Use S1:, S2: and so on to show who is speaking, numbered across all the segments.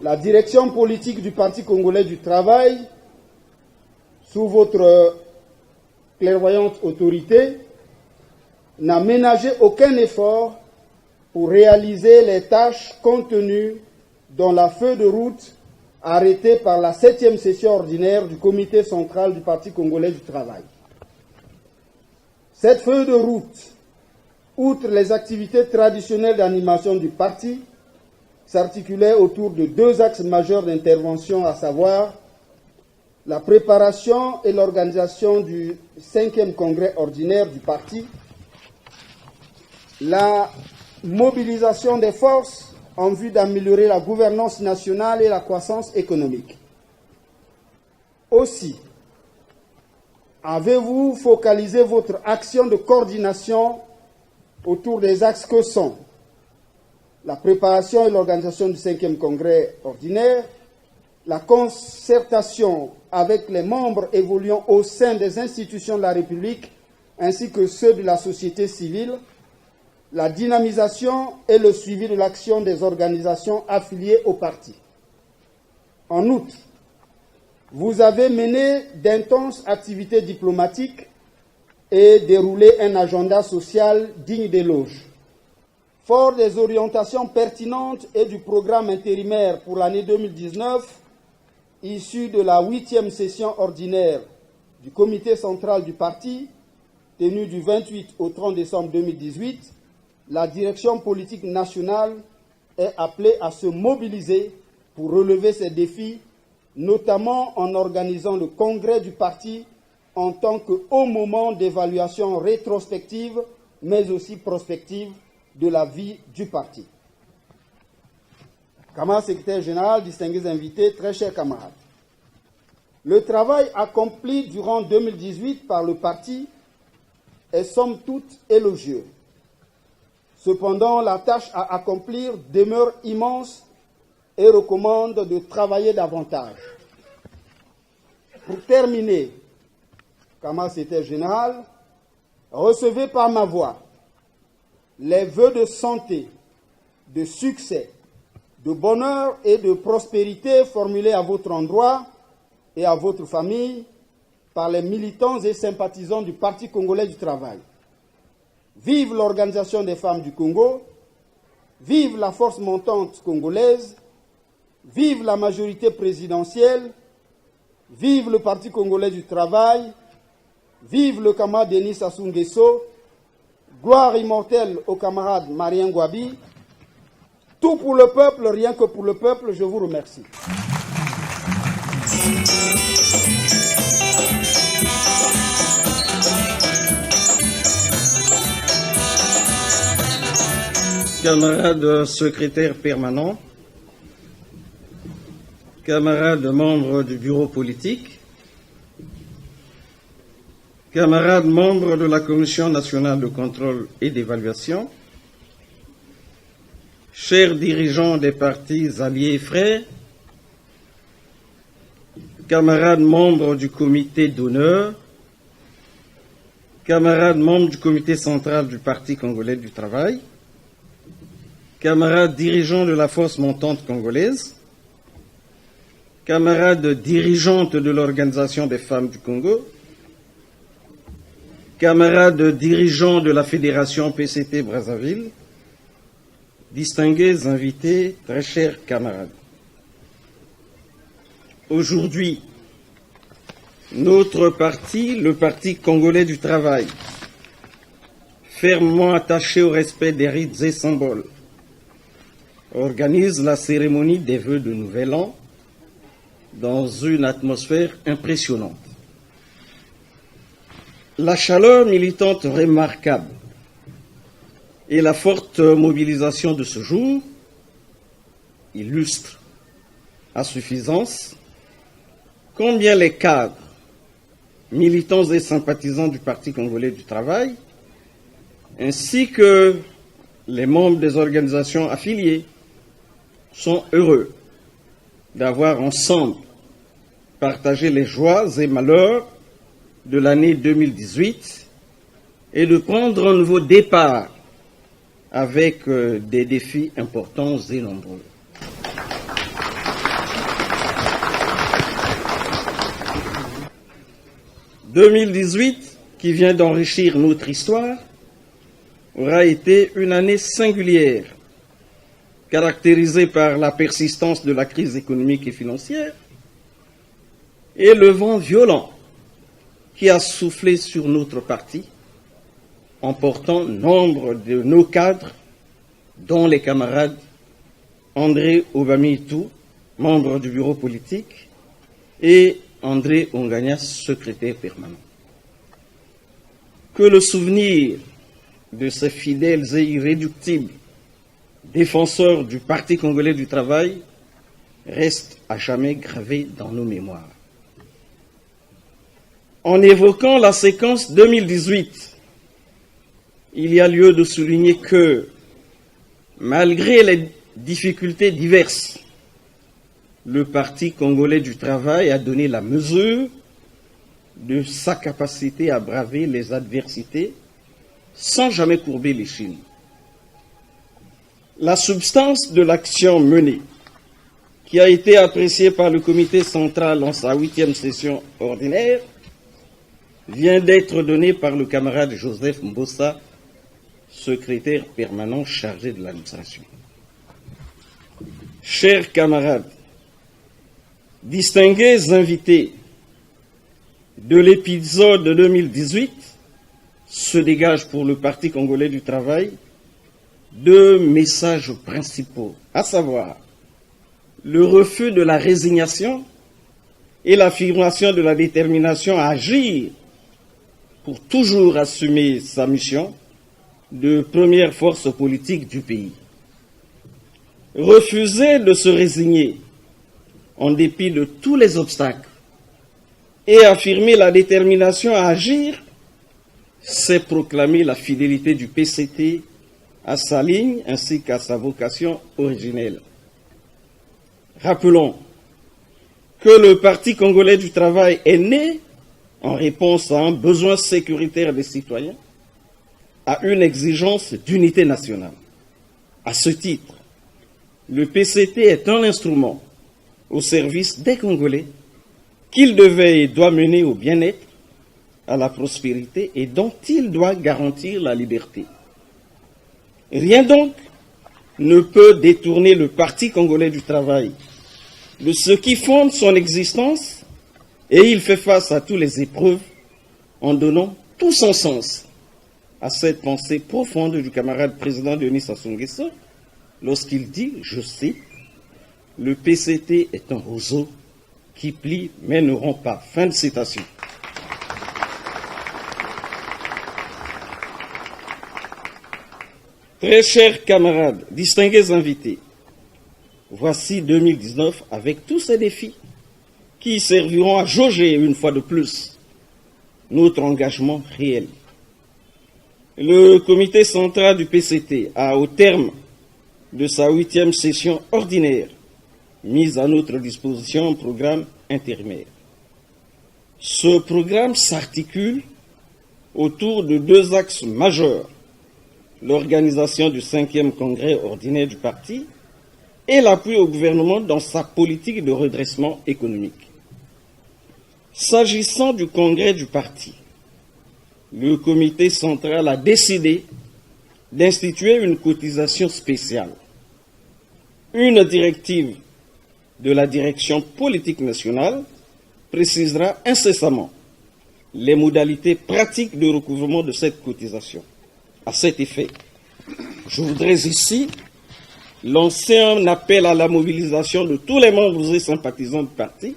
S1: La direction politique du Parti congolais du travail, sous votre clairvoyante autorité, n'a ménagé aucun effort pour réaliser les tâches contenues dans la feuille de route arrêtée par la 7e session ordinaire du Comité central du Parti congolais du travail. Cette feuille de route, outre les activités traditionnelles d'animation du parti, s'articulait autour de 2 axes majeurs d'intervention, à savoir la préparation et l'organisation du 5e congrès ordinaire du parti, la mobilisation des forces en vue d'améliorer la gouvernance nationale et la croissance économique. Aussi, avez-vous focalisé votre action de coordination autour des axes que sont la préparation et l'organisation du 5e congrès ordinaire, la concertation avec les membres évoluant au sein des institutions de la République ainsi que ceux de la société civile, la dynamisation et le suivi de l'action des organisations affiliées au parti. En outre, vous avez mené d'intenses activités diplomatiques et déroulé un agenda social digne d'éloge. Fort des orientations pertinentes et du programme intérimaire pour l'année 2019, issu de la 8e session ordinaire du Comité central du parti, tenue du 28 au 30 décembre 2018, la direction politique nationale est appelée à se mobiliser pour relever ces défis, notamment en organisant le congrès du parti en tant que haut moment d'évaluation rétrospective, mais aussi prospective de la vie du parti. Camarade secrétaire général, distingués invités, très chers camarades, le travail accompli durant 2018 par le parti est somme toute élogieux. Cependant, la tâche à accomplir demeure immense et recommande de travailler davantage. Pour terminer, camarade secrétaire général, recevez par ma voix les vœux de santé, de succès, de bonheur et de prospérité formulés à votre endroit et à votre famille par les militants et sympathisants du Parti congolais du travail. Vive l'Organisation des femmes du Congo, vive la force montante congolaise, vive la majorité présidentielle, vive le Parti congolais du travail, vive le camarade Denis Sassou Nguesso, gloire immortelle au camarade Marien Gouabi. Tout pour le peuple, rien que pour le peuple, je vous remercie.
S2: Camarades secrétaires permanents, camarades membres du bureau politique, camarades membres de la Commission nationale de contrôle et d'évaluation, chers dirigeants des partis alliés et frères, camarades membres du comité d'honneur, camarades membres du comité central du Parti congolais du travail, camarades dirigeants de la force montante congolaise, camarades dirigeantes de l'Organisation des femmes du Congo, camarades dirigeants de la Fédération PCT Brazzaville, distingués invités, très chers camarades. Aujourd'hui, notre parti, le Parti congolais du travail, fermement attaché au respect des rites et symboles, organise la cérémonie des vœux de Nouvel An dans une atmosphère impressionnante. La chaleur militante remarquable et la forte mobilisation de ce jour illustrent à suffisance combien les cadres, militants et sympathisants du Parti congolais du travail, ainsi que les membres des organisations affiliées, sont heureux d'avoir ensemble partagé les joies et malheurs de l'année 2018 et de prendre un nouveau départ avec des défis importants et nombreux. 2018, qui vient d'enrichir notre histoire, aura été une année singulière, caractérisée par la persistance de la crise économique et financière et le vent violent qui a soufflé sur notre parti, emportant nombre de nos cadres, dont les camarades André Obamitou, membre du bureau politique, et André Ongania, secrétaire permanent. Que le souvenir de ces fidèles et irréductibles défenseurs du Parti congolais du travail reste à jamais gravé dans nos mémoires. En évoquant la séquence 2018, il y a lieu de souligner que, malgré les difficultés diverses, le Parti congolais du travail a donné la mesure de sa capacité à braver les adversités sans jamais courber l'échine. La substance de l'action menée, qui a été appréciée par le comité central en sa 8e session ordinaire, vient d'être donnée par le camarade Joseph Mbossa, secrétaire permanent chargé de l'administration. Chers camarades, distingués invités, de l'épisode 2018 se dégagent pour le Parti congolais du travail 2 messages principaux, à savoir le refus de la résignation et l'affirmation de la détermination à agir pour toujours assumer sa mission de première force politique du pays. Refuser de se résigner en dépit de tous les obstacles et affirmer la détermination à agir, c'est proclamer la fidélité du PCT à sa ligne ainsi qu'à sa vocation originelle. Rappelons que le Parti congolais du travail est né en réponse à un besoin sécuritaire des citoyens, à une exigence d'unité nationale. À ce titre, le PCT est un instrument au service des Congolais qu'il devait et doit mener au bien-être, à la prospérité et dont il doit garantir la liberté. Rien donc ne peut détourner le Parti congolais du travail de ce qui fonde son existence, et il fait face à toutes les épreuves en donnant tout son sens à cette pensée profonde du camarade président Denis Sassou Nguesso lorsqu'il dit, je cite, « Le PCT est un roseau qui plie mais ne rompt pas ». Fin de citation. Très chers camarades, distingués invités, voici 2019 avec tous ces défis qui serviront à jauger une fois de plus notre engagement réel. Le comité central du PCT a, au terme de sa 8e session ordinaire, mis à notre disposition un programme intermédiaire. Ce programme s'articule autour de 2 axes majeurs: l'organisation du 5e congrès ordinaire du parti et l'appui au gouvernement dans sa politique de redressement économique. S'agissant du congrès du parti, le comité central a décidé d'instituer une cotisation spéciale. Une directive de la direction politique nationale précisera incessamment les modalités pratiques de recouvrement de cette cotisation. À cet effet, je voudrais ici lancer un appel à la mobilisation de tous les membres et sympathisants du parti,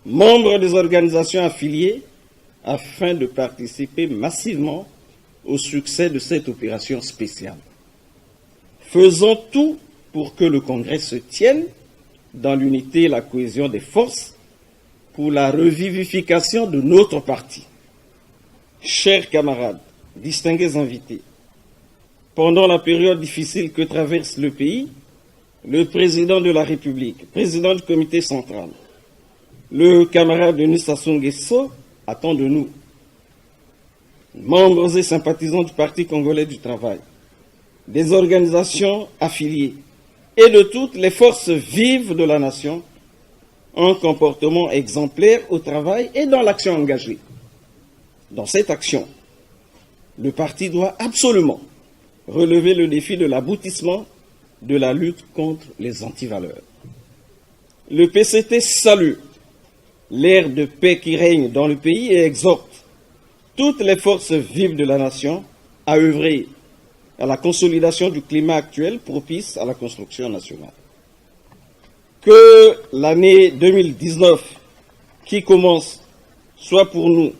S2: membres des organisations affiliées, afin de participer massivement au succès de cette opération spéciale. Faisons tout pour que le Congrès se tienne dans l'unité et la cohésion des forces pour la revivification de notre parti. Chers camarades, distingués invités, pendant la période difficile que traverse le pays, le président de la République, président du comité central, le camarade Denis Sassou Nguesso attend de nous, membres et sympathisants du Parti congolais du travail, des organisations affiliées et de toutes les forces vives de la nation, un comportement exemplaire au travail et dans l'action engagée. Dans cette action, le parti doit absolument relever le défi de l'aboutissement de la lutte contre les antivaleurs. Le PCT salue l'ère de paix qui règne dans le pays et exhorte toutes les forces vives de la nation à œuvrer à la consolidation du climat actuel propice à la construction nationale. Que l'année 2019 qui commence soit pour nous,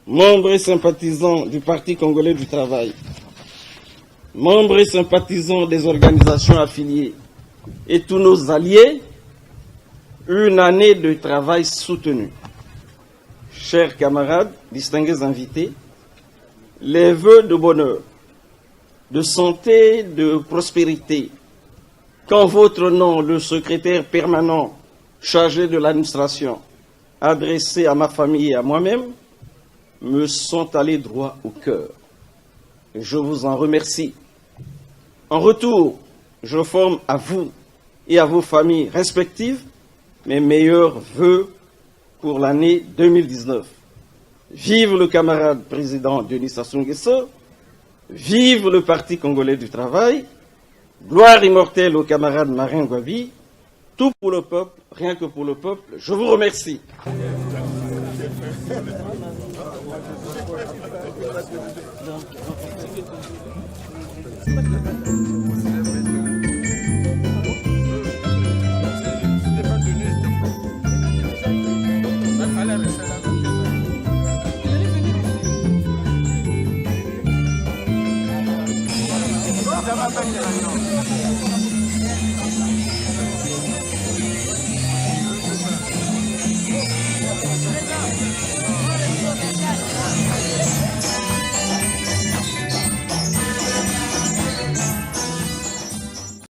S2: membres et sympathisants du Parti congolais du travail, membres et sympathisants des organisations affiliées et tous nos alliés, une année de travail soutenu. Chers camarades, distingués invités, les vœux de bonheur, de santé, de prospérité, qu'en votre nom, le secrétaire permanent chargé de l'administration, adressé à ma famille et à moi-même, me sont allés droit au cœur. Et je vous en remercie. En retour, je forme à vous et à vos familles respectives mes meilleurs vœux pour l'année 2019. Vive le camarade président Denis Sassou Nguesso, vive le Parti congolais du travail, gloire immortelle au camarade Marin Gwabi, tout pour le peuple, rien que pour le peuple. Je vous remercie.